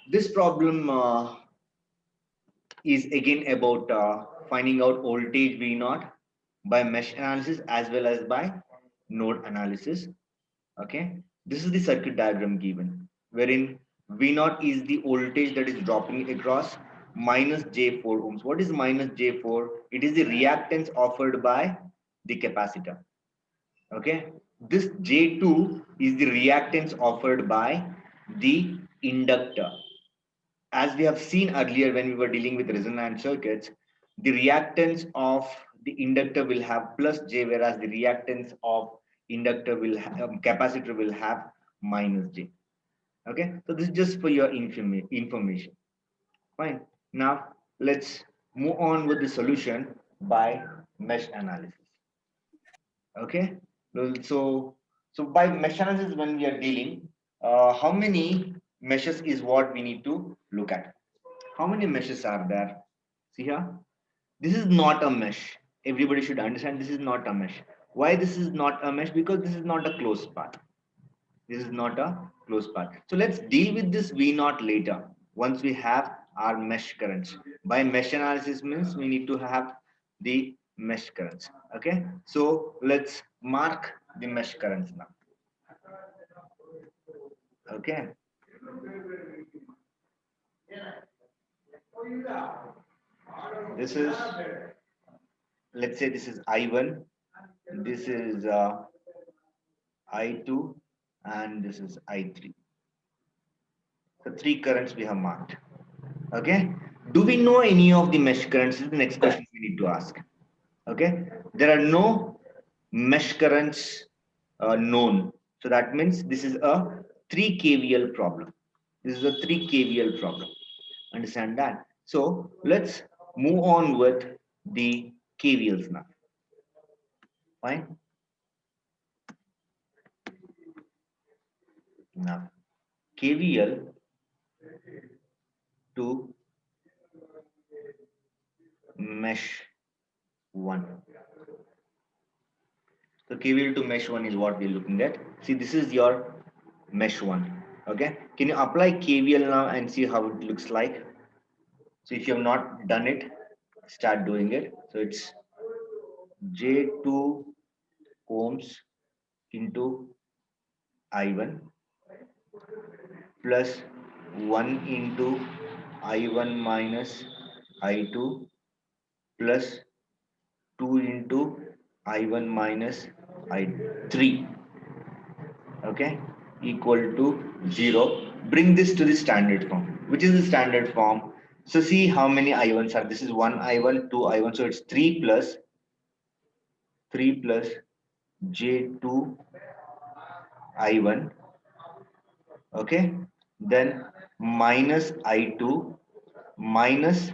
This problem is again about finding out voltage V naught by mesh analysis as well as by node analysis. Okay, this is the circuit diagram given, wherein V naught is the voltage that is dropping across minus J4 ohms. What is minus J4? It is the reactance offered by the capacitor. Okay, this J2 is the reactance offered by the inductor. As we have seen earlier when we were dealing with resonant circuits, the reactance of the inductor will have plus J, whereas the reactance of inductor will capacitor will have minus J. Okay, so this is just for your information. Fine. Now let's move on with the solution by mesh analysis. Okay, so by mesh analysis, when we are dealing, how many meshes is what we need to look at. How many meshes are there? See here, this is not a mesh. Everybody should understand this is not a mesh. Why this is not a mesh? Because this is not a closed path. This is not a closed path. So let's deal with this V naught later once we have our mesh currents. By mesh analysis means we need to have the mesh currents. Okay, so let's mark the mesh currents now. Okay, this is, let's say this is I1, this is I2, and this is I3. The three currents we have marked. Okay, do we know any of the mesh currents? This is the next question we need to ask. Okay, there are no mesh currents known, so that means this is a 3 kVL problem. This is a 3 kVL problem. Understand that? So let's move on with the kVLs now. Fine. Now KVL to mesh 1. So KVL to mesh 1 is what we're looking at. See, this is your mesh 1. Okay, can you apply KVL now and see how it looks like? So if you have not done it, start doing it. So it's J2 ohms into I1 plus 1 into I1 minus I2 plus 2 into I1 minus I3, okay, equal to 0. Bring this to the standard form. Which is the standard form? So see how many I1s are. This is 1 I1, 2 I1. So it's 3 plus J2 I1, okay, then minus I2 minus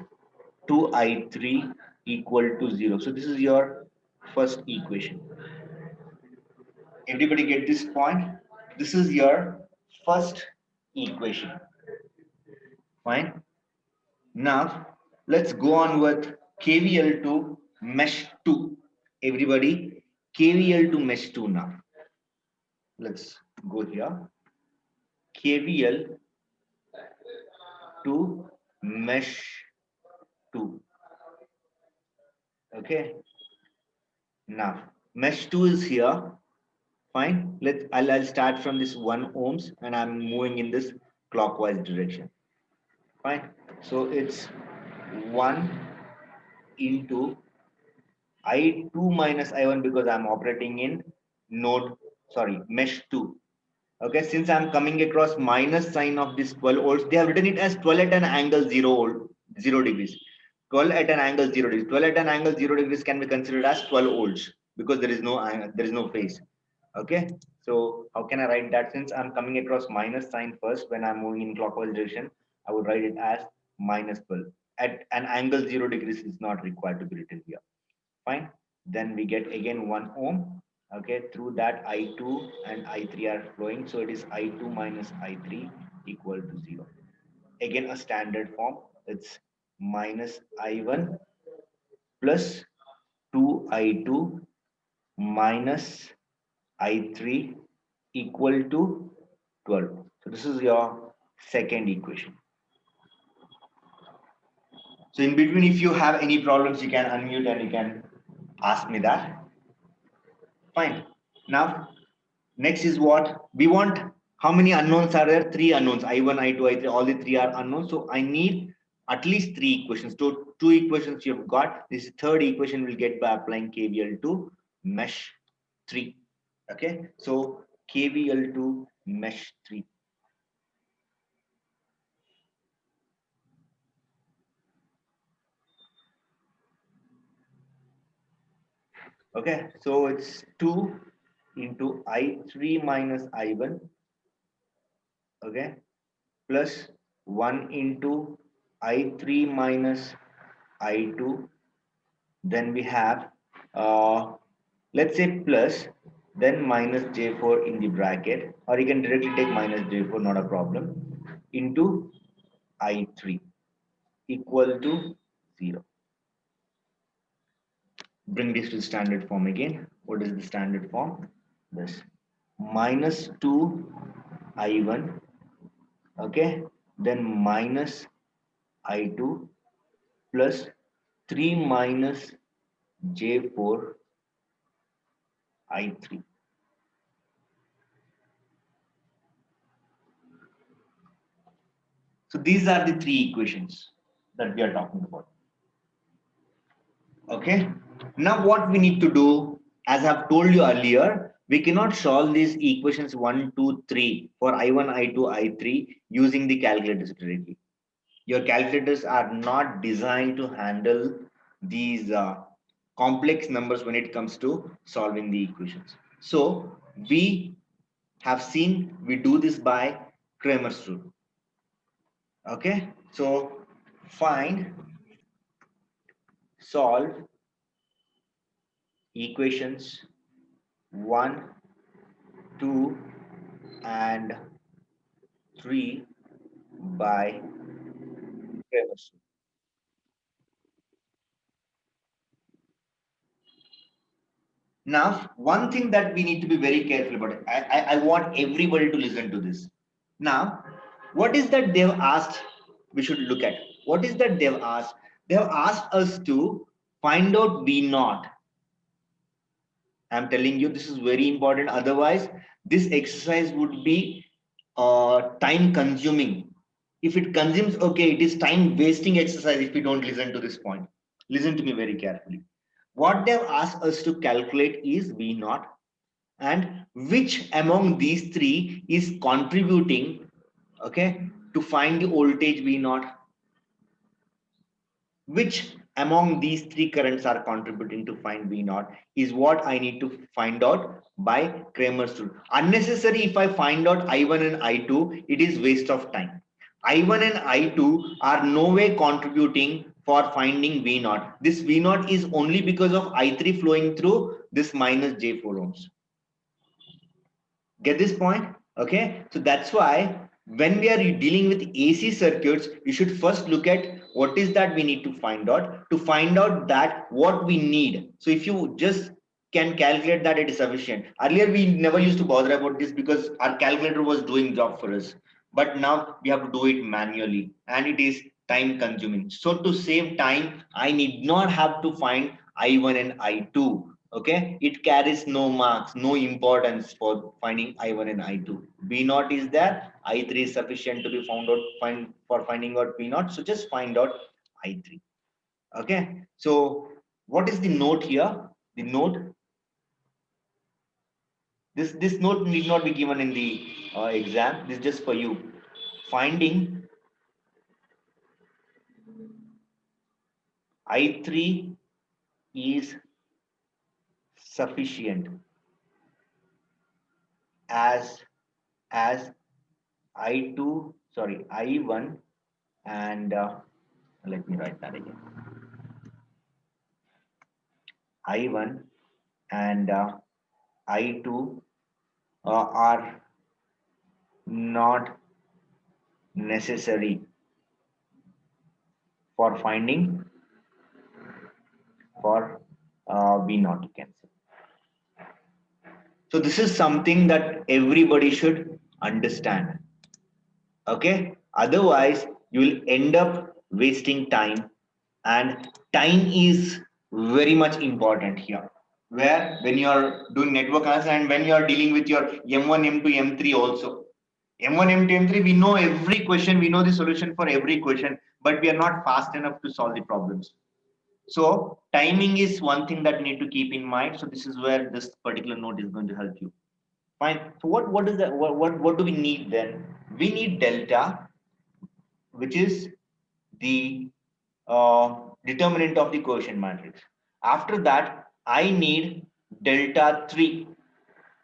2I3 equal to 0. So this is your first equation. Everybody get this point? This is your first equation. Fine. Now let's go on with KVL to mesh 2. Everybody, KVL to mesh 2 now. Let's go here. KVL to mesh 2. Okay. Now mesh 2 is here. Fine. I'll start from this 1 ohms and I'm moving in this clockwise direction. Fine. So it's 1 into I2 minus I1 because I'm operating in mesh 2. Okay, since I'm coming across minus sign of this 12 volts, they have written it as 12 at an angle 0 degrees. 12 at an angle 0 degrees. 12 at an angle 0 degrees can be considered as 12 volts because there is no phase. Okay, so how can I write that? Since I'm coming across minus sign first when I'm moving in clockwise direction, I would write it as minus 12. At an angle 0 degrees is not required to be written here. Fine. Then we get again 1 ohm. Okay, through that I2 and I3 are flowing. So it is I2 minus I3 equal to 0. Again, a standard form. It's minus I1 plus 2I2 minus I3 equal to 12. So this is your second equation. So in between, if you have any problems, you can unmute and you can ask me that. Fine. Now, next is what we want. How many unknowns are there? Three unknowns. I1, I2, I3. All the three are unknown. So I need at least three equations. So two equations you have got. This third equation will get by applying KVL to mesh 3. Okay. So KVL to mesh 3. Okay. So it's 2 into I3 minus I1. Okay. Plus 1 into I3 minus I2. Then we have, let's say plus, then minus J4 in the bracket, or you can directly take minus J4, not a problem, into I3 equal to 0. Bring this to the standard form again. What is the standard form? This minus 2 I1, okay, then minus I2 plus 3 minus J4 I3. So these are the three equations that we are talking about. Okay. Now what we need to do, as I've told you earlier, we cannot solve these equations 1, 2, 3 for I1, I2, I3 using the calculators directly. Your calculators are not designed to handle these complex numbers when it comes to solving the equations. So we have seen we do this by Cramer's rule. Okay, so find, solve equations 1, 2 and 3 by Cramer's rule. Now, one thing that we need to be very careful about, I want everybody to listen to this. Now, what is that they've asked we should look at? What is that they've asked? They have asked us to find out V naught. I'm telling you, this is very important. Otherwise, this exercise would be time consuming. If it consumes, okay, it is time wasting exercise if we don't listen to this point. Listen to me very carefully. What they've asked us to calculate is V naught, and which among these three is contributing, okay, to find the voltage V naught. Which among these three currents are contributing to find V naught is what I need to find out by Cramer's rule. Unnecessary, if I find out I1 and I2, it is waste of time. I1 and I2 are no way contributing for finding V naught. This V naught is only because of I3 flowing through this minus J4 ohms. Get this point? Okay, so that's why when we are dealing with AC circuits, you should first look at what is that we need to find out that what we need. So if you just can calculate that, it is sufficient. Earlier we never used to bother about this because our calculator was doing job for us, but now we have to do it manually and it is time consuming. So to save time, I need not have to find I1 and I2. Okay, it carries no marks, no importance for finding I1 and I2. V naught is there, I3 is sufficient to be found out for finding out V naught. So just find out I3. Okay, so what is the note here? The note, this note need not be given in the exam. This is just for you. Finding I3 is sufficient as I2, sorry, I1 and let me write that again. I1 and I2 are not necessary for finding for V naught, you can say. So this is something that everybody should understand. Okay, otherwise you will end up wasting time And time is very much important here, where when you are doing network analysis and when you are dealing with your M1, M2, M3 also. M1, M2, M3, we know every question, we know the solution for every question, but we are not fast enough to solve the problems. So timing is one thing that you need to keep in mind. So this is where this particular note is going to help you. Fine. So what is that? What do we need then? We need delta, which is the determinant of the quotient matrix. After that, I need delta 3.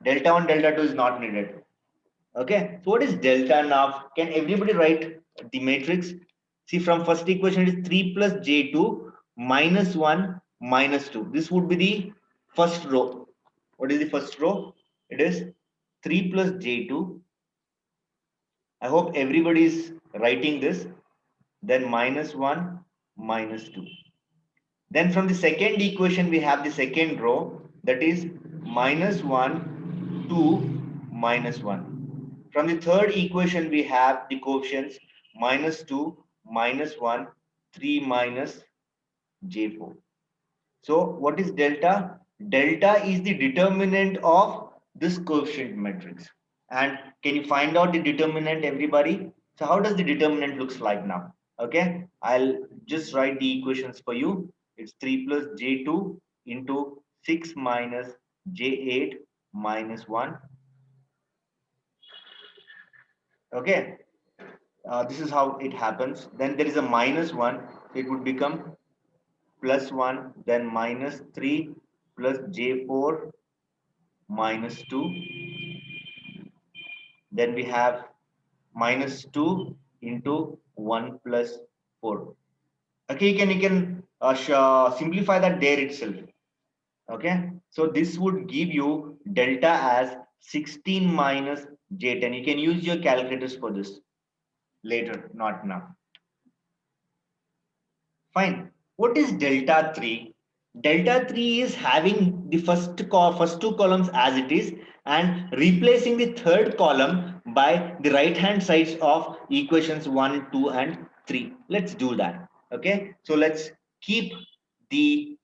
Delta 1, delta 2 is not needed. Okay, so what is delta now? Can everybody write the matrix? See, from first equation it is 3 plus j2 minus 1 minus 2. This would be the first row. What is the first row? It is 3 plus j2. I hope everybody is writing this. Then minus 1 minus 2. Then from the second equation, we have the second row, that is minus 1, 2, minus 1. From the third equation, we have the coefficients minus 2, minus 1, 3 minus J4. So what is delta? Delta is the determinant of this coefficient matrix. And can you find out the determinant, everybody? So how does the determinant looks like now? Okay, I'll just write the equations for you. It's 3 plus j2 into 6 minus j8 minus 1. Okay, this is how it happens. Then there is a minus 1. It would become plus 1, then minus 3 plus j4 minus 2. Then we have minus 2 into 1 plus 4. Okay, you can simplify that there itself. Okay, so this would give you delta as 16 minus j10. You can use your calculators for this later, not now. Fine. What is delta 3? Delta 3 is having the first two columns as it is and replacing the third column by the right hand sides of equations 1, 2 and 3. Let's do that. Okay. So let's keep the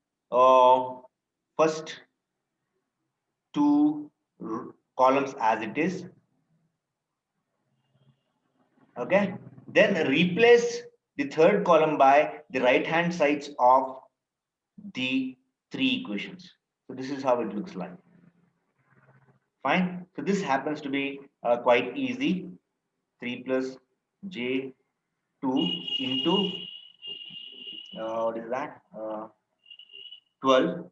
first two columns as it is. Okay, then replace the third column by the right hand sides of the three equations. So this is how it looks like. Fine. So this happens to be quite easy. 3 plus j2 into what is that 12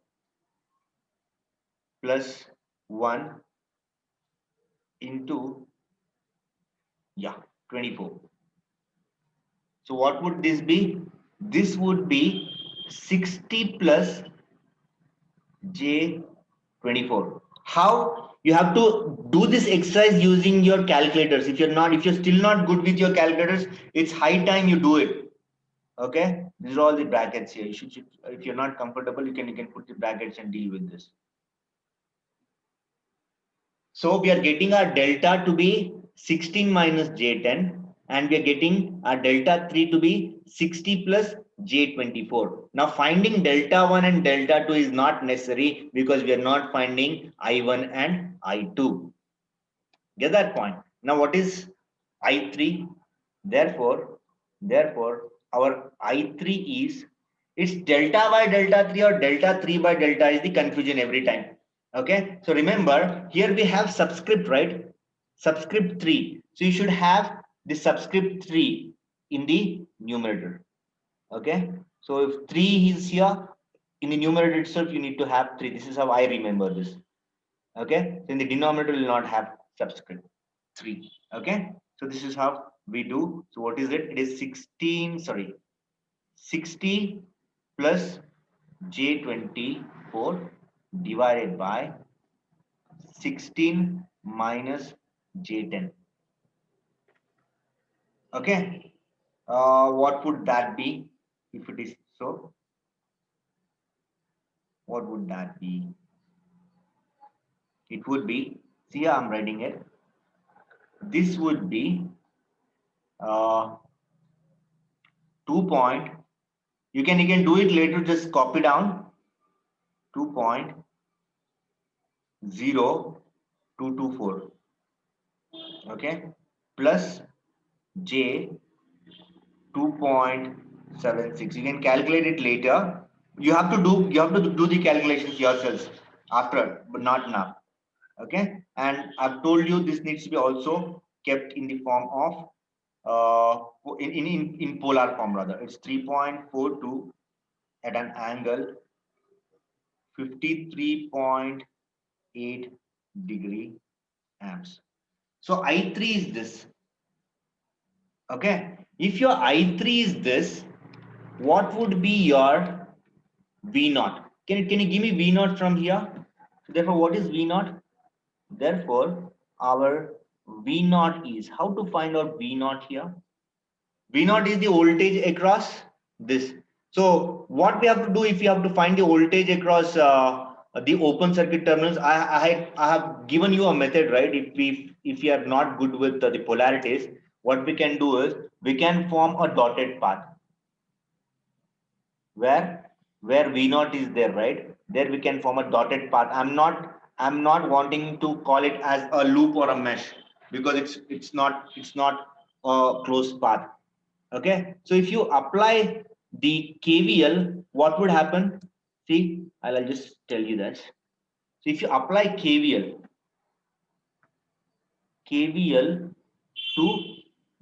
plus 1 into 24. So what would this be? This would be 60 plus J24. How? You have to do this exercise using your calculators. If you're still not good with your calculators, it's high time you do it. Okay, these are all the brackets here. If you're not comfortable, you can put the brackets and deal with this. So we are getting our delta to be 16 minus J10 and we are getting our delta 3 to be 60 plus J24. Now finding delta 1 and delta 2 is not necessary because we are not finding I1 and I2. Get that point? Now what is I3? Therefore, our I3 is, it's delta by delta 3 or delta 3 by delta is the confusion every time. Okay, so remember here we have subscript, right? Subscript 3. So you should have the subscript 3 in the numerator. Okay, so if 3 is here in the numerator itself, you need to have 3. This is how I remember this. Okay, so in the denominator will not have subscript 3. Okay, so this is how we do. So what is it? It is 60 plus J24 divided by 16 minus J10. Okay, what would that be if it is so? What would that be? It would be, see, I'm writing it. This would be 2.0 You can do it later. Just copy down 2.0224. Okay, plus J 2.76. You can calculate it later. You have to do the calculations yourselves after, but not now. Okay, and I've told you this needs to be also kept in the form of in polar form rather. It's 3.42 at an angle 53.8 degree amps. So I3 is this. Okay, if your I3 is this, what would be your V naught? Can you give me V naught from here? So therefore, what is V naught? Therefore, our V naught is, how to find out V naught here? V naught is the voltage across this. So what we have to do, if you have to find the voltage across the open circuit terminals, I have given you a method, right? If you are not good with the polarities, what we can do is we can form a dotted path where V naught is there, right? There we can form a dotted path. I'm not wanting to call it as a loop or a mesh because it's not a closed path. Okay, so if you apply the KVL, what would happen? See, I'll just tell you that. So if you apply KVL to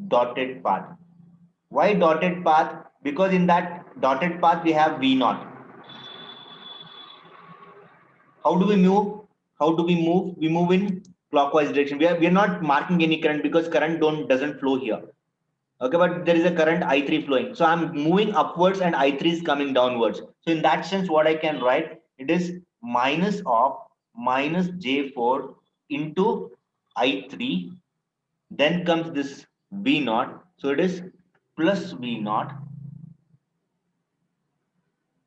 dotted path. Why dotted path? Because in that dotted path we have V naught. How do we move? How do we move? We move in clockwise direction. We are not marking any current because current doesn't flow here. Okay, but there is a current I3 flowing. So I'm moving upwards and I3 is coming downwards. So in that sense, what I can write, it is minus of minus J4 into I3. Then comes this V naught. So it is plus V naught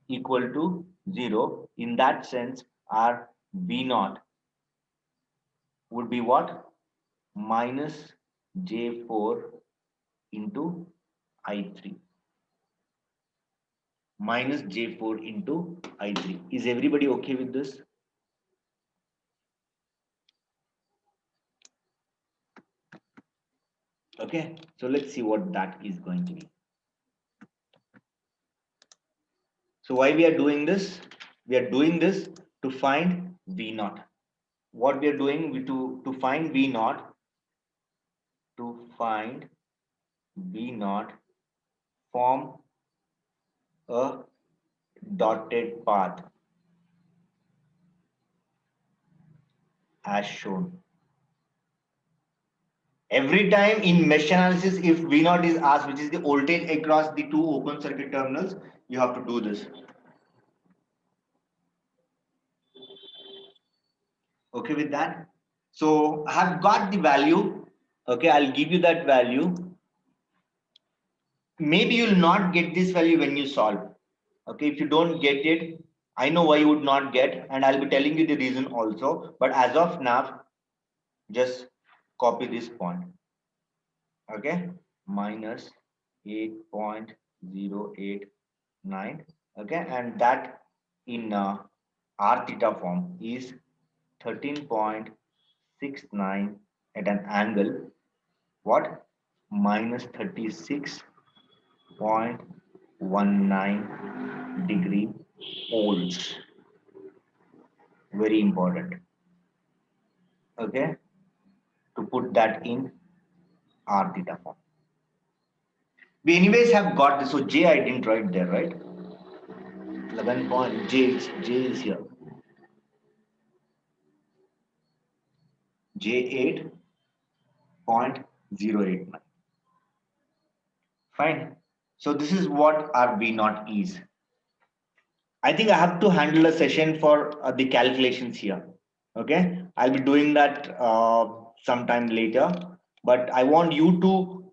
equal to 0. In that sense, our V naught would be what? Minus J4 into I3. Minus J4 into I3. Is everybody okay with this? Okay, so let's see what that is going to be. So why we are doing this? We are doing this to find V naught. What we are doing to find V naught, form a dotted path as shown. Every time in mesh analysis, if V naught is asked, which is the voltage across the two open circuit terminals, you have to do this. Okay with that? So I have got the value. Okay, I'll give you that value. Maybe you'll not get this value when you solve. Okay, if you don't get it, I know why you would not get, and I'll be telling you the reason also. But as of now, just copy this point. Okay, minus 8.089. Okay, and that in r theta form is 13.69 at an angle what? Minus 36.19 degree volts. Very important. Okay, to put that in r theta form. We anyways have got this. So J I didn't write there, right? 11 point J is here. J 8.089. Fine. So this is what our V naught is. I think I have to handle a session for the calculations here. Okay, I'll be doing that sometime later, but I want you to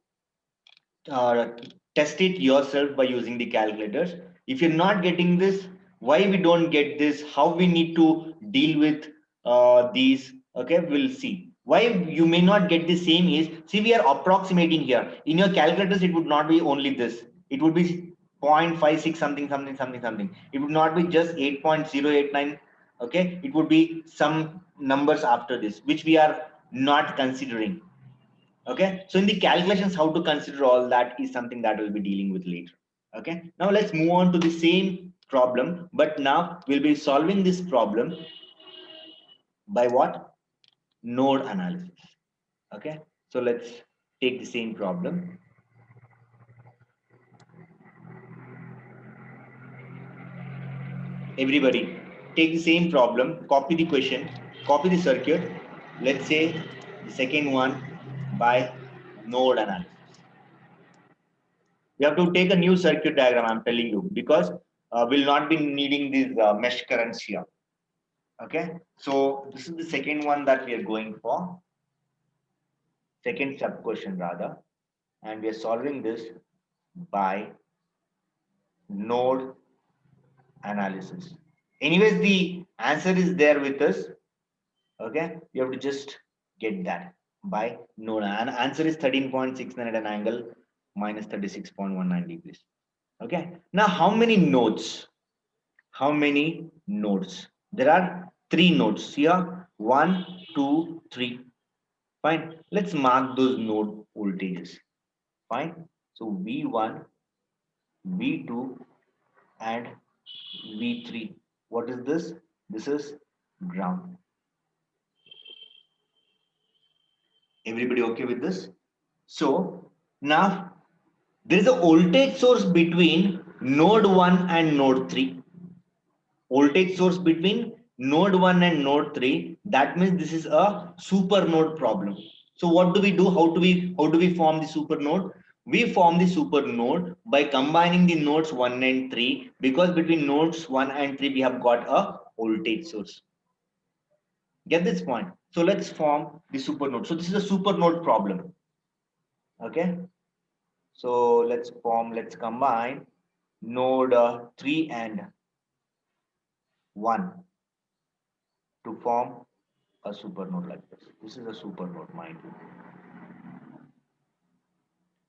test it yourself by using the calculators. If you're not getting this, why we don't get this, how we need to deal with these, okay, we'll see. Why you may not get the same is, see, we are approximating here. In your calculators, it would not be only this. It would be 0.56 something something something something. It would not be just 8.089. Okay, it would be some numbers after this which we are not considering. Okay, so in the calculations how to consider all that is something that we'll be dealing with later. Okay, now let's move on to the same problem, but now we'll be solving this problem by what? Node analysis. Okay, so let's take the same problem. Everybody take the same problem, copy the question, copy the circuit. Let's say the second one by node analysis. You have to take a new circuit diagram, I'm telling you, because we'll not be needing these mesh currents here. Okay, so this is the second one that we are going for, second sub question rather, and we are solving this by node analysis. Anyways, the answer is there with us. Okay, you have to just get that by node, and answer is 13.69 at an angle minus 36.19 degrees. Okay, now how many nodes? How many nodes? There are three nodes here. 1, 2, 3. Fine. Let's mark those node voltages. Fine. So V1, V2, and V3. What is this? This is ground. Everybody okay with this? So now there is a voltage source between node 1 and node 3. Voltage source between node 1 and node 3. That means this is a super node problem. So what do we do? How do we form the super node? We form the super node by combining the nodes 1 and 3, because between nodes 1 and 3 we have got a voltage source. Get this point? So let's form the super node. So this is a super node problem. Okay. So let's combine node 3 and 1 to form a super node like this. This is a super node, mind you.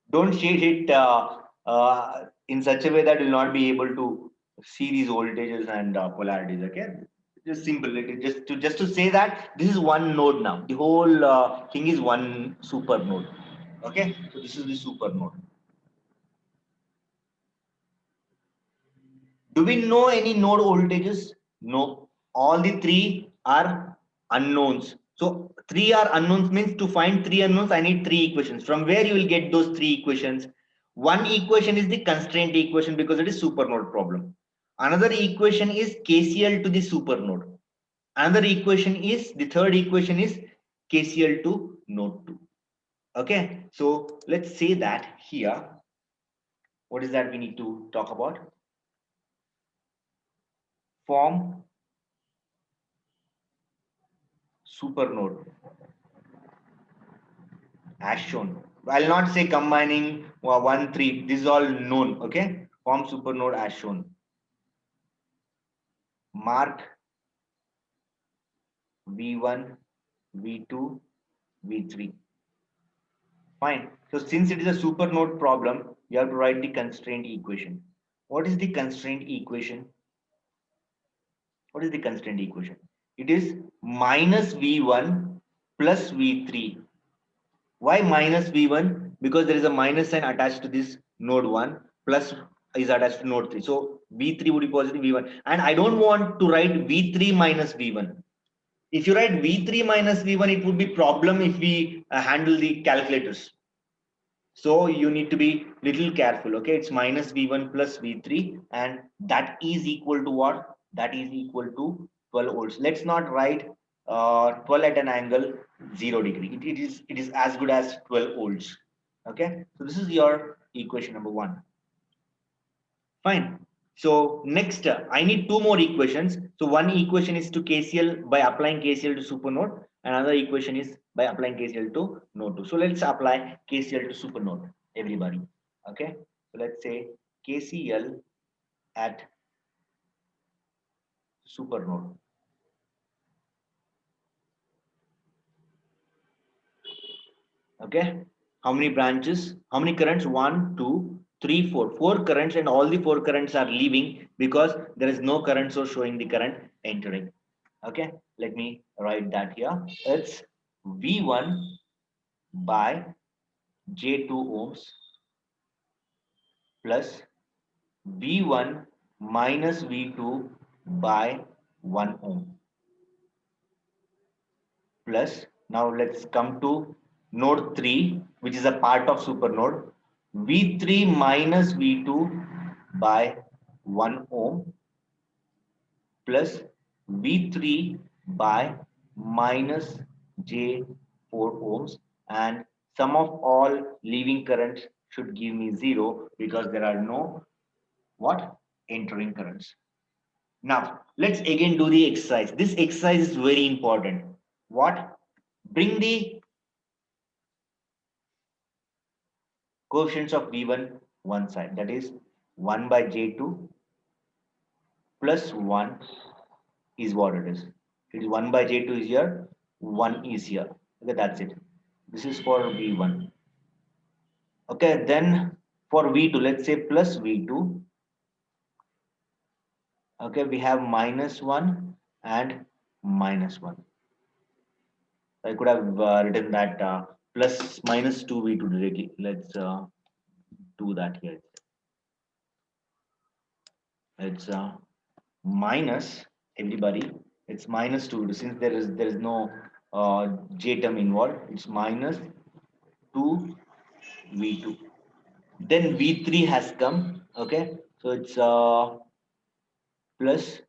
Don't shade it in such a way that you'll not be able to see these voltages and polarities. Okay, just simple. Just to say that this is one node now. The whole thing is one super node. Okay, so this is the super node. Do we know any node voltages? No. All the three are unknowns. So three are unknowns means to find three unknowns, I need three equations. From where you will get those three equations? One equation is the constraint equation because it is supernode problem. Another equation is KCL to the supernode. Another equation is, the third equation is KCL to node 2. Okay, so let's say that here. What is that we need to talk about? Form supernode as shown. I'll not say combining 1, 3. This is all known. Okay. Form supernode as shown. Mark V1, V2, V3. Fine. So since it is a supernode problem, you have to write the constraint equation. What is the constraint equation? What is the constraint equation? It is minus V1 plus V3. Why minus V1? Because there is a minus sign attached to this node 1, plus is attached to node 3. So V3 would be positive, V1. And I don't want to write V3 minus V1. If you write V3 minus V1, it would be problem if we handle the calculators. So you need to be little careful. Okay, it's minus V1 plus V3, and that is equal to what? That is equal to 12 volts. Let's not write 12 at an angle 0 degree. It is as good as 12 volts. Okay, so this is your equation number 1. Fine. So next, I need two more equations. So one equation is to KCL by applying KCL to supernode. Another equation is by applying KCL to node 2. So let's apply KCL to supernode, everybody. Okay. So let's say KCL at supernode. Okay. How many branches? How many currents? 1, 2, four currents, and all the four currents are leaving because there is no current source showing the current entering. Okay, let me write that here. It's V1 by J2 ohms plus V1 minus V2 by 1 ohm plus, now let's come to node 3, which is a part of supernode, V3 minus V2 by 1 ohm plus V3 by minus J4 ohms, and sum of all leaving currents should give me 0 because there are no what entering currents. Now let's again do the exercise. This exercise is very important. What? Bring the coefficients of V1 one side, that is 1 by J2 plus 1 is what it is. It is 1 by J2 is here, 1 is here. Okay, that's it. This is for V1. Okay, then for V2, let's say plus V2. Okay, we have minus 1 and minus 1. I could have written that plus minus 2 V2 directly. Let's do that here. It's minus, everybody, it's minus 2, since there is no j term involved. It's minus 2 v2, then v3 has come. Okay, so it's plus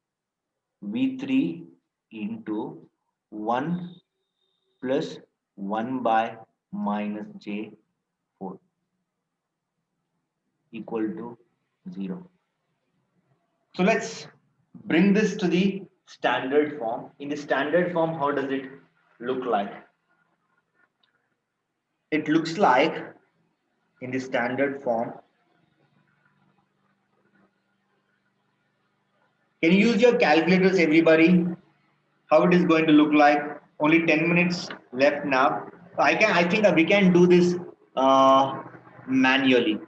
v3 into 1 plus 1 by minus j4 equal to 0. So let's bring this to the standard form. In the standard form, how does it look like? It looks like in the standard form. Can you use your calculators, everybody? How it is going to look like? Only 10 minutes left now. I think we can do this manually.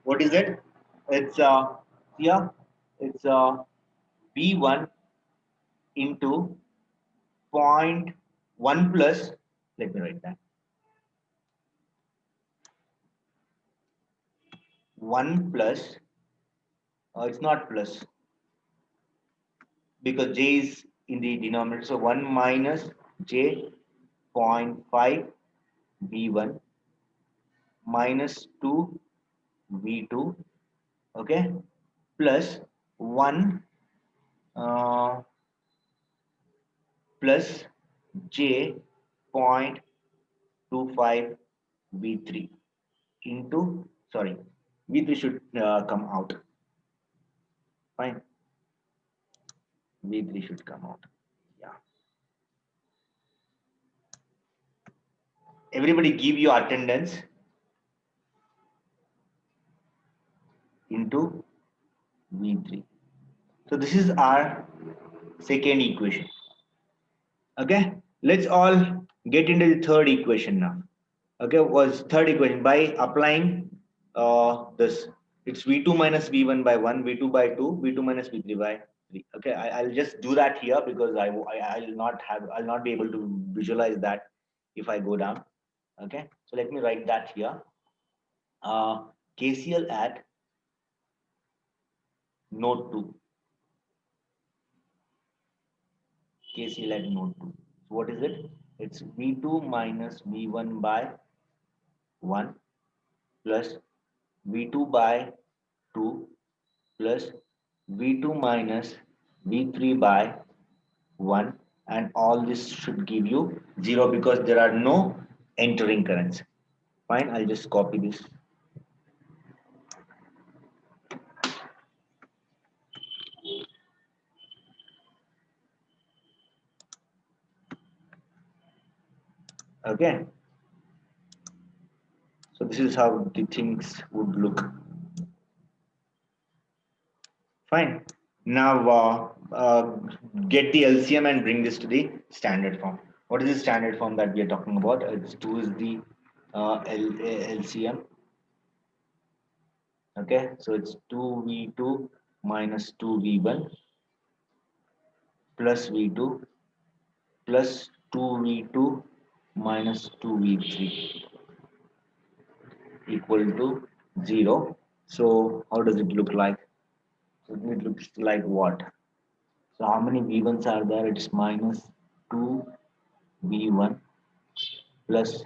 What is it? It's here. It's V1 into point 1 plus. Let me write that. 1 plus. It's not plus because j is in the denominator. So 1 minus j 0.5 v1 minus 2 v2. Okay, plus 1 uh, plus j 0.25 v3 into, sorry, v3 should come out. Fine, v3 should come out. Yeah, everybody give your attendance into v3. So this is our second equation. Okay, let's all get into the third equation now. Okay, was third equation by applying this. It's v2 minus v1 by 1, v2 by 2, v2 minus v3 by 3. Okay, I'll just do that here because I'll not be able to visualize that if I go down. Okay, so let me write that here. KCL at node 2. KCL at node 2. So what is it? It's v2 minus v1 by 1 plus v2 by 2 plus v2 minus v3 by 1, and all this should give you 0 because there are no entering currents. Fine, I'll just copy this. Okay, so this is how the things would look. Fine, now get the LCM and bring this to the standard form. What is the standard form that we are talking about? It's 2 is the LCM. Okay, so it's 2v2 minus 2v1 plus v2 plus 2v2 minus 2v3 equal to 0. So how does it look like? So it looks like what? So how many v1s are there? It's minus 2v1 plus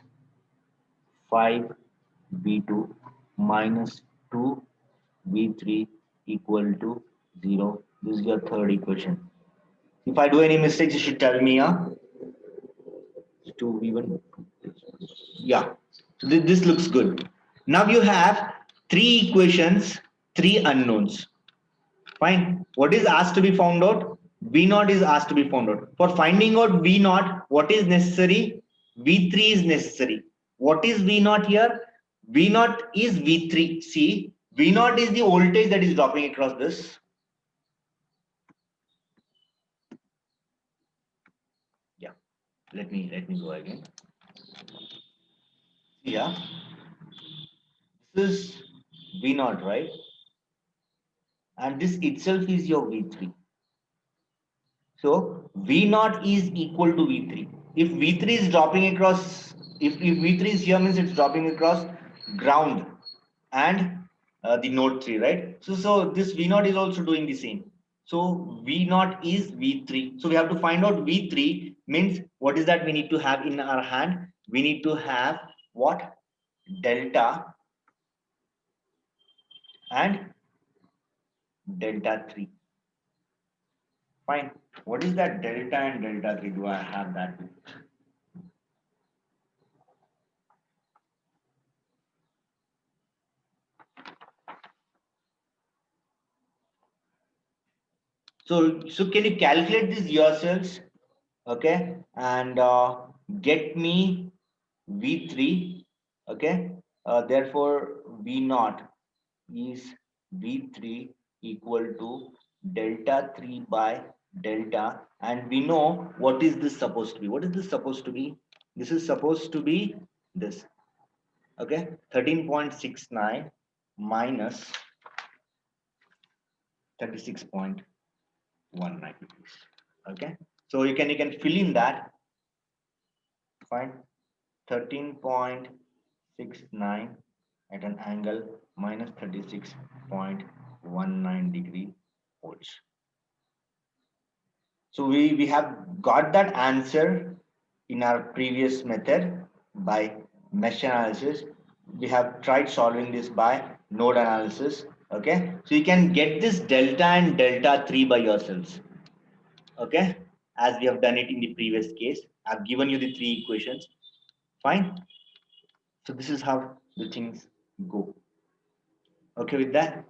5v2 minus 2v3 equal to 0. This is your third equation. If I do any mistakes, you should tell me. 2v1. Yeah. So this looks good. Now you have three equations, three unknowns. Fine. What is asked to be found out? V naught is asked to be found out. For finding out V naught, what is necessary? V3 is necessary. What is V naught here? V naught is V3. See, V naught is the voltage that is dropping across this. Yeah. Let me go again. Yeah. This is V naught, right? And this itself is your V3. So V naught is equal to V3. If V3 is dropping across, if V3 is here means it's dropping across ground and the node 3, right? So this V naught is also doing the same. So V naught is V3. So we have to find out V3 means what is that we need to have in our hand? We need to have what? Delta and delta 3. Fine. What is that delta and delta 3? Do I have that? So can you calculate this yourselves? Okay, and get me V3. Okay, therefore V naught is V3 equal to delta 3 by delta, and we know what is this supposed to be. What is this supposed to be? This is supposed to be this. Okay, 13.69 minus 36.19 degrees. Okay, so you can fill in that. Fine. 13.69 at an angle minus 36.19 degree volts. So we have got that answer in our previous method by mesh analysis. We have tried solving this by node analysis. Okay, so you can get this delta and delta 3 by yourselves. Okay, as we have done it in the previous case. I've given you the three equations. Fine. So this is how the things go. Okay with that?